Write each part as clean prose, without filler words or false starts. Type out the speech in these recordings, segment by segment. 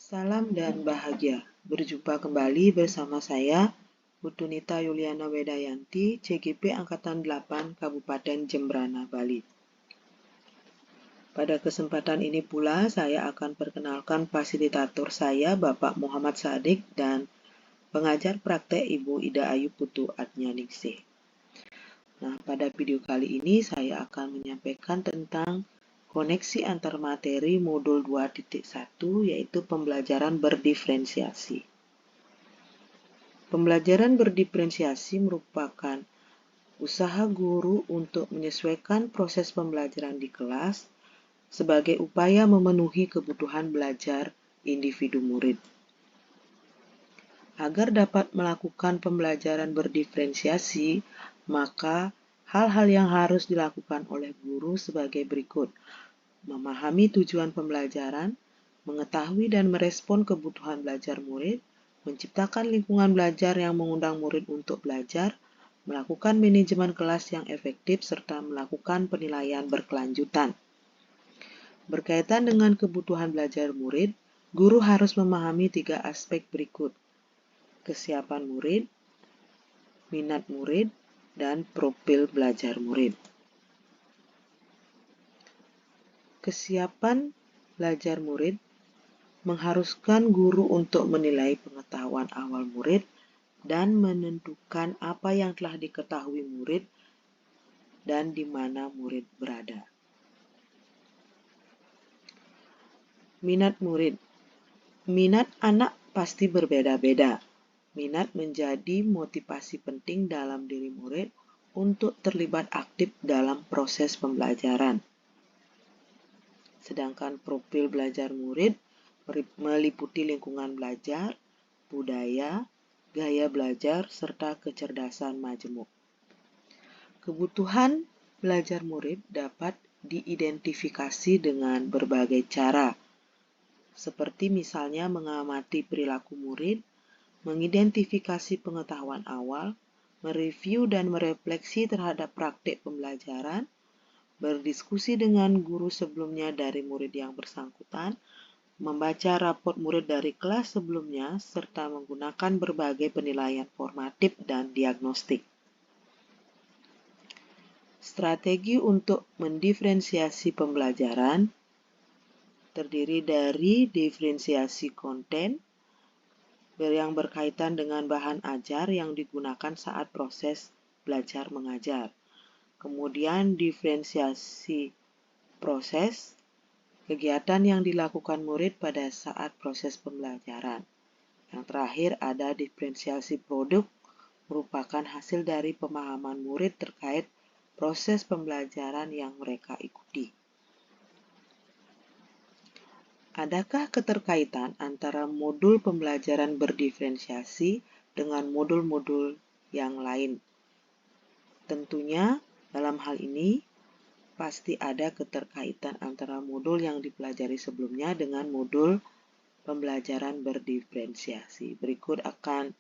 Salam dan bahagia. Berjumpa kembali bersama saya, Putunita Yuliana Wedayanti, CGP Angkatan 8 Kabupaten Jembrana, Bali. Pada kesempatan ini pula, saya akan perkenalkan fasilitator saya, Bapak Muhammad Sadik, dan pengajar praktek Ibu Ida Ayu Putu Adnyaningsih. Nah, pada video kali ini saya akan menyampaikan tentang koneksi antar materi modul 2.1 yaitu pembelajaran berdiferensiasi. Pembelajaran berdiferensiasi merupakan usaha guru untuk menyesuaikan proses pembelajaran di kelas sebagai upaya memenuhi kebutuhan belajar individu murid. Agar dapat melakukan pembelajaran berdiferensiasi, maka hal-hal yang harus dilakukan oleh guru sebagai berikut: memahami tujuan pembelajaran, mengetahui dan merespon kebutuhan belajar murid, menciptakan lingkungan belajar yang mengundang murid untuk belajar, melakukan manajemen kelas yang efektif, serta melakukan penilaian berkelanjutan. Berkaitan dengan kebutuhan belajar murid, guru harus memahami 3 aspek berikut: kesiapan murid, minat murid, dan profil belajar murid. Kesiapan belajar murid mengharuskan guru untuk menilai pengetahuan awal murid dan menentukan apa yang telah diketahui murid dan di mana murid berada. Minat murid. Minat anak pasti berbeda-beda. Minat menjadi motivasi penting dalam diri murid untuk terlibat aktif dalam proses pembelajaran. Sedangkan profil belajar murid meliputi lingkungan belajar, budaya, gaya belajar, serta kecerdasan majemuk. Kebutuhan belajar murid dapat diidentifikasi dengan berbagai cara, seperti misalnya mengamati perilaku murid, mengidentifikasi pengetahuan awal, mereview dan merefleksi terhadap praktik pembelajaran, berdiskusi dengan guru sebelumnya dari murid yang bersangkutan, membaca raport murid dari kelas sebelumnya, serta menggunakan berbagai penilaian formatif dan diagnostik. Strategi untuk mendiferensiasi pembelajaran terdiri dari diferensiasi konten yang berkaitan dengan bahan ajar yang digunakan saat proses belajar mengajar. Kemudian diferensiasi proses, kegiatan yang dilakukan murid pada saat proses pembelajaran. Yang terakhir ada diferensiasi produk, merupakan hasil dari pemahaman murid terkait proses pembelajaran yang mereka ikuti. Adakah keterkaitan antara modul pembelajaran berdiferensiasi dengan modul-modul yang lain? Tentunya dalam hal ini pasti ada keterkaitan antara modul yang dipelajari sebelumnya dengan modul pembelajaran berdiferensiasi. Berikut akan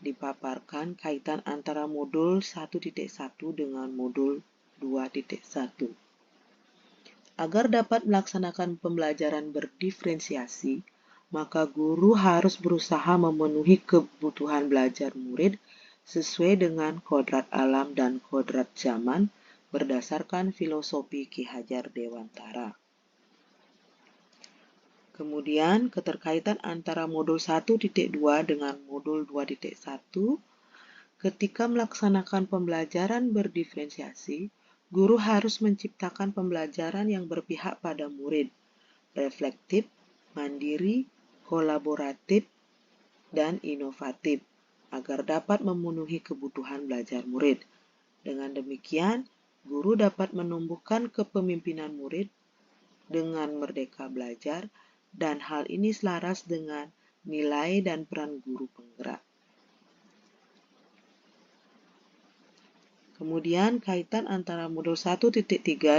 dipaparkan kaitan antara modul 1.1 dengan modul 2.1. Agar dapat melaksanakan pembelajaran berdiferensiasi, maka guru harus berusaha memenuhi kebutuhan belajar murid sesuai dengan kodrat alam dan kodrat zaman berdasarkan filosofi Ki Hajar Dewantara. Kemudian, keterkaitan antara modul 1.2 dengan modul 2.1. Ketika melaksanakan pembelajaran berdiferensiasi, guru harus menciptakan pembelajaran yang berpihak pada murid, reflektif, mandiri, kolaboratif, dan inovatif, agar dapat memenuhi kebutuhan belajar murid. Dengan demikian, guru dapat menumbuhkan kepemimpinan murid dengan merdeka belajar, dan hal ini selaras dengan nilai dan peran guru penggerak. Kemudian, kaitan antara modul 1.3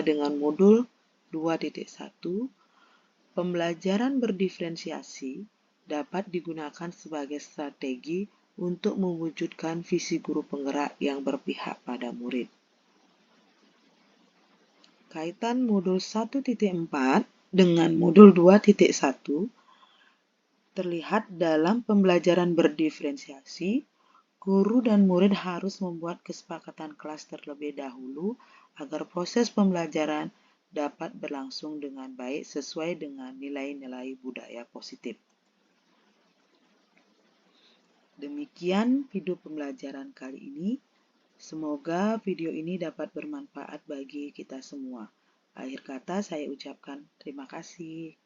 dengan modul 2.1, pembelajaran berdiferensiasi dapat digunakan sebagai strategi untuk mewujudkan visi guru penggerak yang berpihak pada murid. Kaitan modul 1.4 dengan modul 2.1, terlihat dalam pembelajaran berdiferensiasi, guru dan murid harus membuat kesepakatan kelas terlebih dahulu agar proses pembelajaran dapat berlangsung dengan baik sesuai dengan nilai-nilai budaya positif. Demikian video pembelajaran kali ini. Semoga video ini dapat bermanfaat bagi kita semua. Akhir kata saya ucapkan terima kasih.